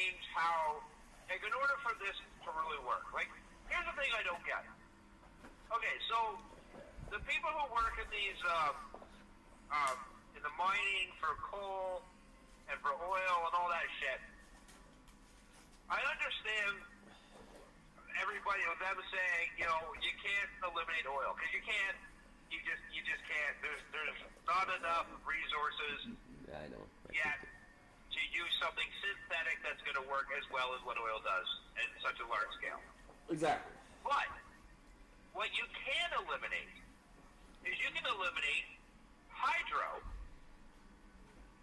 change how, like, in order for this to really work, like, here's the thing I don't get. Okay, so the people who work in these, in the mining for coal and for oil and all that shit, I understand everybody with them saying, you know, you can't eliminate oil because you can't. You just can't. There's not enough resources yet to use something synthetic that's going to work as well as what oil does at such a large scale. Exactly. But what you can eliminate is you can eliminate hydro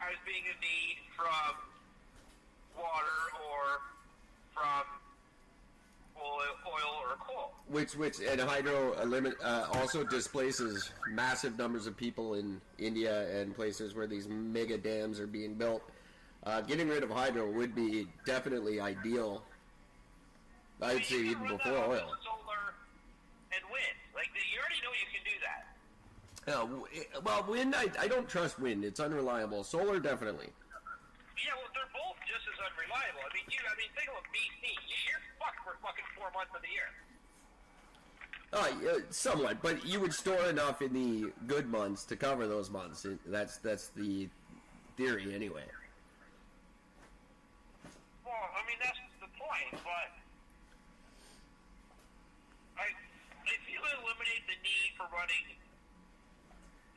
as being a need from water or from oil or coal. Which and hydro also displaces massive numbers of people in India and places where these mega dams are being built. Getting rid of hydro would be definitely ideal. I'd say even before oil. Solar and wind, like you already know you can do that. Well, wind, I don't trust wind. It's unreliable. Solar, definitely. Yeah, well, they're both just as unreliable. I mean, think about BC. You're fucked for fucking 4 months of the year. Somewhat, but you would store enough in the good months to cover those months. That's the theory, anyway. Well, I mean, that's the point, but if you eliminate the need for running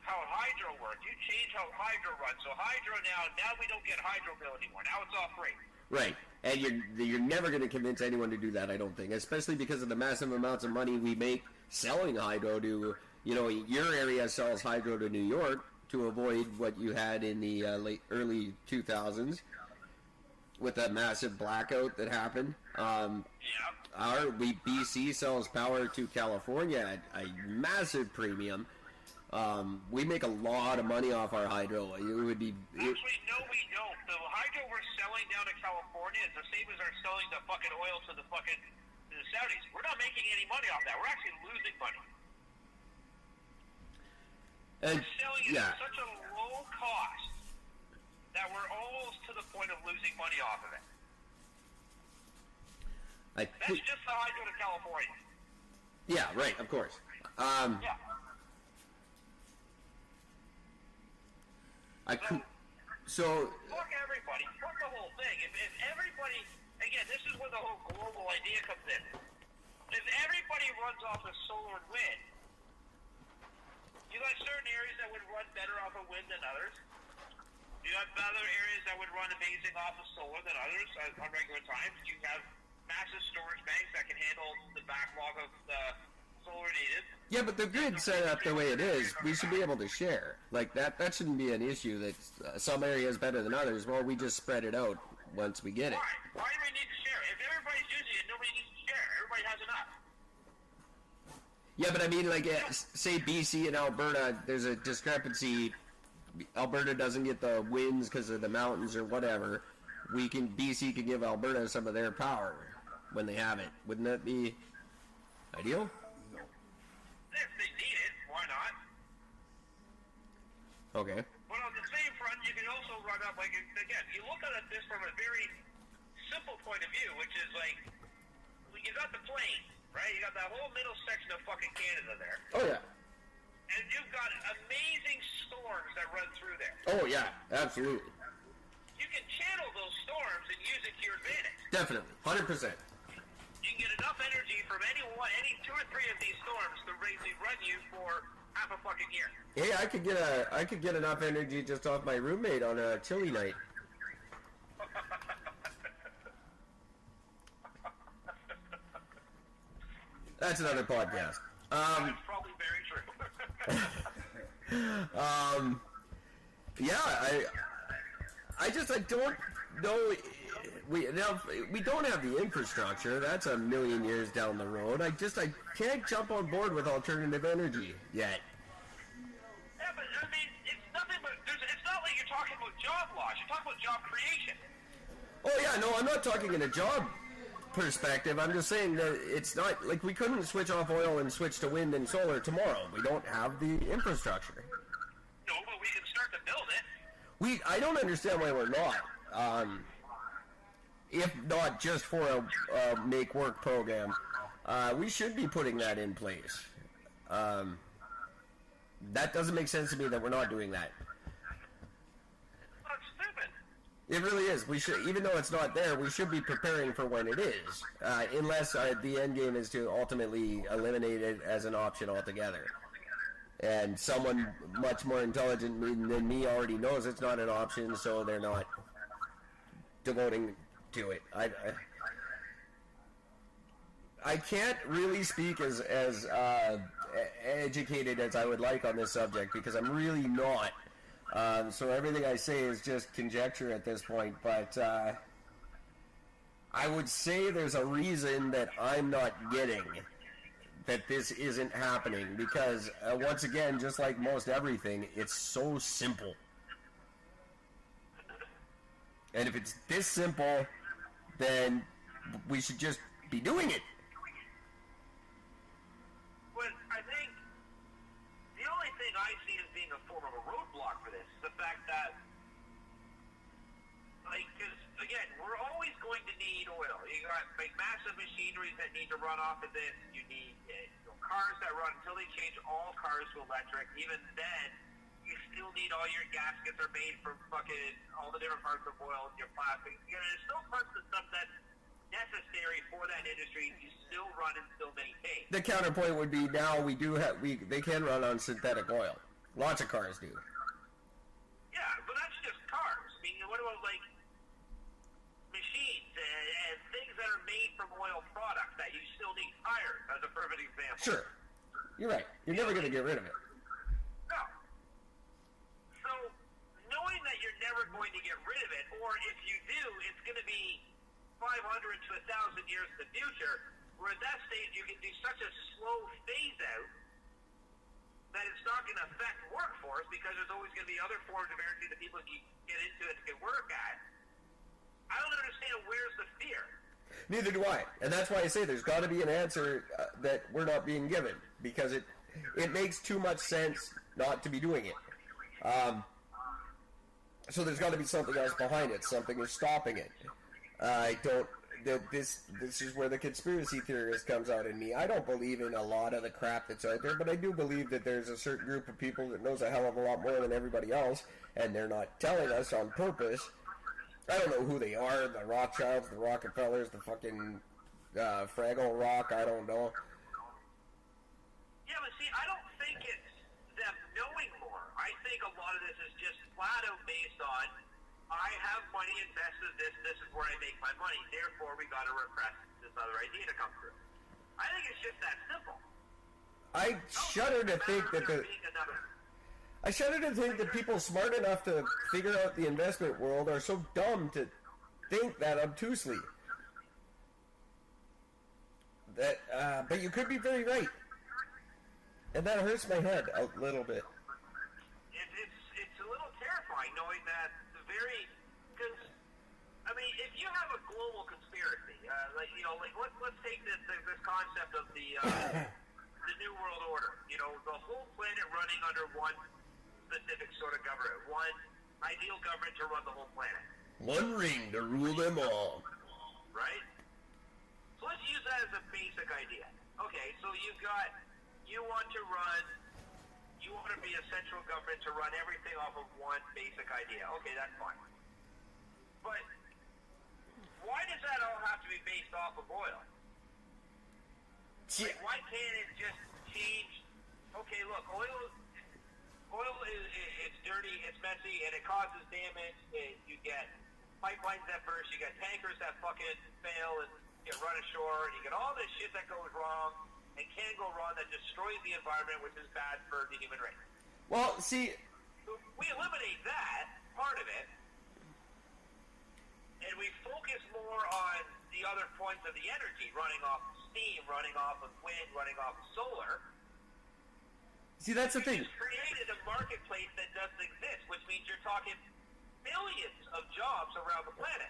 how hydro works, you change how hydro runs. So hydro now we don't get hydro bill anymore. Now it's all free. Right, and you're never going to convince anyone to do that, I don't think, especially because of the massive amounts of money we make selling hydro to, you know, your area sells hydro to New York to avoid what you had in the early 2000s with that massive blackout that happened. BC sells power to California at a massive premium. We make a lot of money off our hydro. It would be... Actually, no, we don't. The hydro we're selling down to California is the same as our selling the fucking oil to the Saudis. We're not making any money off that. We're actually losing money. And, we're selling it at such a low cost that we're almost to the point of losing money off of it. That's just the hydro to California. Yeah, right, of course. Yeah. Fuck everybody. Fuck the whole thing. If everybody, again, this is where the whole global idea comes in. If everybody runs off of solar and wind, you got certain areas that would run better off of wind than others. You have other areas that would run amazing off of solar than others on regular times. You have massive storage banks that can handle the backlog of the solar needed. Yeah, but the grid's set up the way it is. We should be able to share. Like, that shouldn't be an issue that some areas better than others. Well, we just spread it out once we get it. Why do we need to share? If everybody's using it, nobody needs to share. Everybody has enough. Yeah, but I mean, like, say BC and Alberta, there's a discrepancy. Alberta doesn't get the winds because of the mountains or whatever. BC can give Alberta some of their power when they have it. Wouldn't that be ideal? If they need it, why not? Okay. But on the same front, you can also run up, like, again, you look at this from a very simple point of view, which is like, you got the plains, right? You got that whole middle section of fucking Canada there. Oh, yeah. And you've got amazing storms that run through there. Oh, yeah, absolutely. You can channel those storms and use it to your advantage. Definitely, 100%. You can get enough energy from any 2 or 3 of these storms to basically run you for half a fucking year. Hey, I could get enough energy just off my roommate on a chilly night. That's another podcast. That's probably very true. Yeah, I don't know. We don't have the infrastructure. That's a million years down the road. I can't jump on board with alternative energy yet. Yeah, but I mean, it's nothing but it's not like you're talking about job loss. You're talking about job creation. Oh yeah, no, I'm not talking in a job perspective. I'm just saying that it's not like we couldn't switch off oil and switch to wind and solar tomorrow. We don't have the infrastructure. No, but we can start to build it. I don't understand why we're not. if not just for a make work program, we should be putting that in place. That doesn't make sense to me that we're not doing that. That's stupid. It really is. We should, even though it's not there, we should be preparing for when it is. Unless the end game is to ultimately eliminate it as an option altogether. And someone much more intelligent than me already knows it's not an option, so they're not devoting to it. I can't really speak as educated as I would like on this subject because I'm really not. So everything I say is just conjecture at this point. But I would say there's a reason that I'm not getting that this isn't happening because once again, just like most everything, it's so simple. And if it's this simple, then we should just be doing it. But I think the only thing I see as being a form of a roadblock for this is the fact that, like, because, again, we're always going to need oil. You got, like, massive machineries that need to run off of this. You need cars that run until they change all cars to electric. Even then, you still need all your gaskets are made from fucking all the different parts of oil and your plastic. You know, there's still parts of stuff that's necessary for that industry to still run and still maintain. The counterpoint would be now they can run on synthetic oil. Lots of cars do. Yeah, but that's just cars. I mean, what about like machines and things that are made from oil products that you still need tires as a perfect example? Sure. You're right. You're never going to get rid of it. No. So, knowing that you're never going to get rid of it, or if you do, it's going to be 500 to 1,000 years in the future, where at that stage you can do such a slow phase out that it's not going to affect workforce because there's always going to be other forms of energy that people can get into it can work at. I don't understand where's the fear. Neither do I. And that's why I say there's got to be an answer that we're not being given because it makes too much sense not to be doing it. So there's got to be something else behind it. Something is stopping it. I don't. This is where the conspiracy theorist comes out in me. I don't believe in a lot of the crap that's out there, but I do believe that there's a certain group of people that knows a hell of a lot more than everybody else, and they're not telling us on purpose. I don't know who they are, the Rothschilds, the Rockefellers, the fucking Fraggle Rock, I don't know. Yeah, but see, I don't think it's them knowing more. I think a lot of this is just flat out based on, I have money invested in this is where I make my money, therefore we got to repress this other idea to come through. I think it's just that simple. I shudder to think that people smart enough to figure out the investment world are so dumb to think that obtusely. But you could be very right. And that hurts my head a little bit. It's a little terrifying knowing that because, I mean, if you have a global conspiracy, let's take this concept of the New World Order, the whole planet running under one specific sort of government, one ideal government to run the whole planet. One ring to rule them all. Right? So let's use that as a basic idea. Okay, so you want to be a central government to run everything off of one basic idea. Okay, that's fine. But why does that all have to be based off of oil? Like, why can't it just change? Okay, look, oil is it's dirty, it's messy, and it causes damage. You get pipelines that burst, you get tankers that fucking fail and get run ashore, and you get all this shit that goes wrong and can go wrong that destroys the environment, which is bad for the human race. Well, see, So we eliminate that part of it, and we focus more on the other points of the energy, running off of steam, running off of wind, running off of solar. see, that's the thing. It's created a marketplace that doesn't exist, which means you're talking millions of jobs around the planet.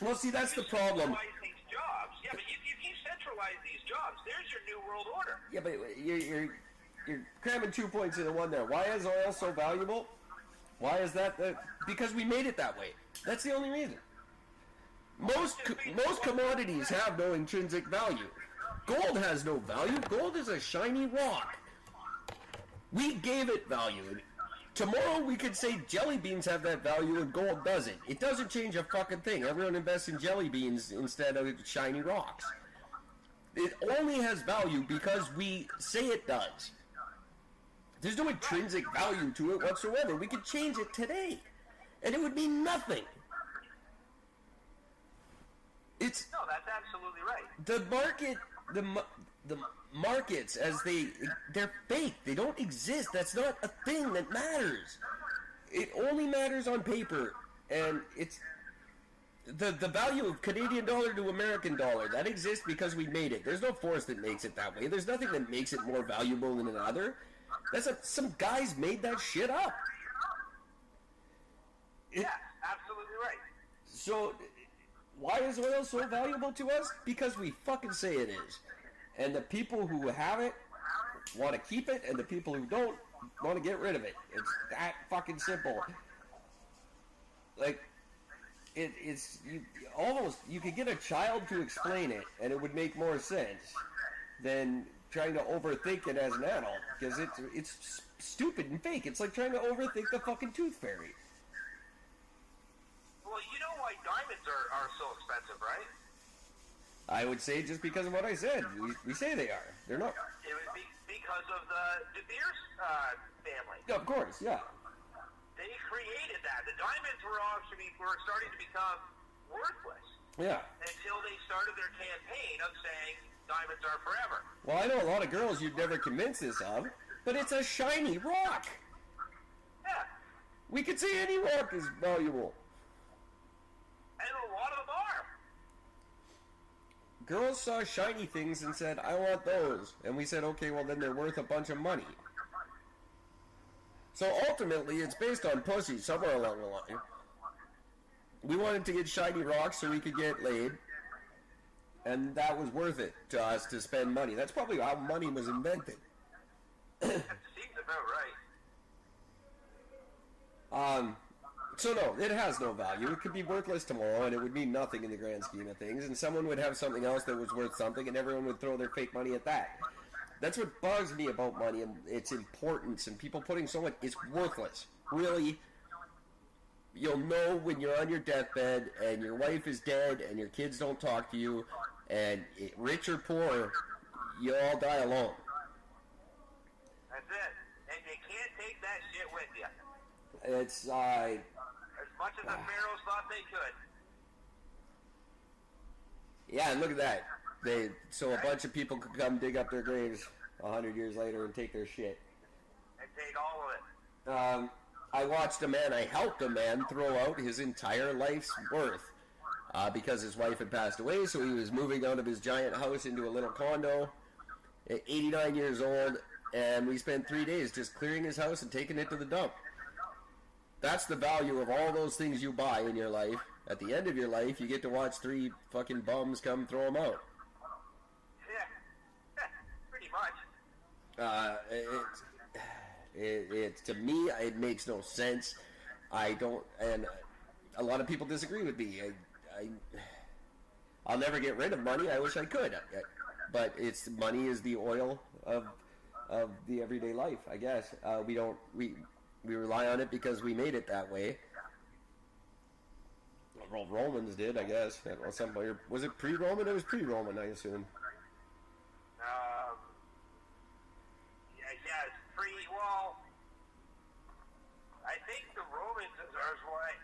Well, see, that's the problem. Centralize these jobs. Yeah, but if you centralize these jobs, there's your New World Order. Yeah, but you're cramming 2 points into one there. Why is oil so valuable? Why is that? Because we made it that way. That's the only reason. Most commodities have no intrinsic value. Gold has no value. Gold is a shiny rock. We gave it value. Tomorrow we could say jelly beans have that value and gold doesn't. It doesn't change a fucking thing. Everyone invests in jelly beans instead of shiny rocks. It only has value because we say it does. There's no intrinsic value to it whatsoever. We could change it today, and it would mean nothing. No, that's absolutely right. The market, the markets, they're fake. They don't exist. That's not a thing that matters. It only matters on paper, and it's the value of Canadian dollar to American dollar. That exists because we made it. There's no force that makes it that way. There's nothing that makes it more valuable than another. Some guys made that shit up. Yeah, absolutely right. So, why is oil so valuable to us? Because we fucking say it is. And the people who have it want to keep it, and the people who don't want to get rid of it. It's that fucking simple. Like, it's you could get a child to explain it, and it would make more sense than trying to overthink it as an adult, because it's stupid and fake. It's like trying to overthink the fucking tooth fairy. Well, you know why diamonds are so expensive, right? I would say just because of what I said. We say they are. They're not. It would be because of the De Beers family. Of course, yeah. They created that. The diamonds were starting to become worthless. Yeah. Until they started their campaign of saying diamonds are forever. Well, I know a lot of girls you'd never convince this of, but it's a shiny rock. Yeah. We could say any rock is valuable. And a lot of them are. Girls saw shiny things and said, I want those. And we said, okay, well then they're worth a bunch of money. So ultimately, it's based on pussy somewhere along the line. We wanted to get shiny rocks so we could get laid. And that was worth it to us to spend money. That's probably how money was invented. That seems about right. So no, it has no value. It could be worthless tomorrow, and it would mean nothing in the grand scheme of things. And someone would have something else that was worth something, and everyone would throw their fake money at that. That's what bugs me about money and its importance, and people putting so much. It's worthless. Really, you'll know when you're on your deathbed, and your wife is dead, and your kids don't talk to you, and rich or poor, you all die alone. That's it. And you can't take that shit with you. It's, as much as the pharaohs thought they could. Yeah, and look at that. So a bunch of people could come dig up their graves 100 years later and take their shit. And take all of it. I helped a man throw out his entire life's worth. Because his wife had passed away, so he was moving out of his giant house into a little condo at 89 years old, and we spent 3 days just clearing his house and taking it to the dump. That's the value of all those things you buy in your life. At the end of your life, you get to watch 3 fucking bums come throw them out. Yeah, pretty much. To me, it makes no sense. I don't, and a lot of people disagree with me. I'll never get rid of money. I wish I could, but money is the oil of the everyday life. I guess we rely on it because we made it that way. Well, Romans did, I guess. Was it pre-Roman? It was pre-Roman, I assume. Yeah, it's well, I think the Romans are what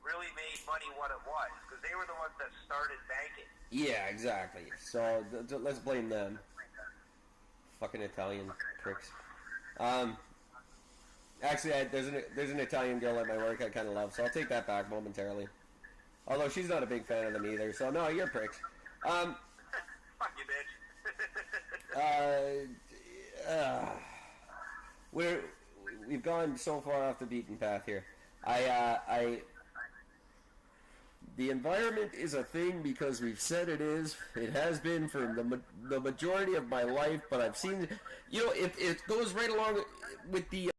really made money what it was, because they were the ones that started banking. Yeah, exactly. So let's blame them. Fucking Italian pricks. Actually, there's an Italian girl at my work I kind of love, so I'll take that back momentarily. Although she's not a big fan of them either, so no, you're pricks. Fuck you, bitch. We've gone so far off the beaten path here. The environment is a thing because we've said it is. It has been for the majority of my life, but I've seen, if it goes right along with the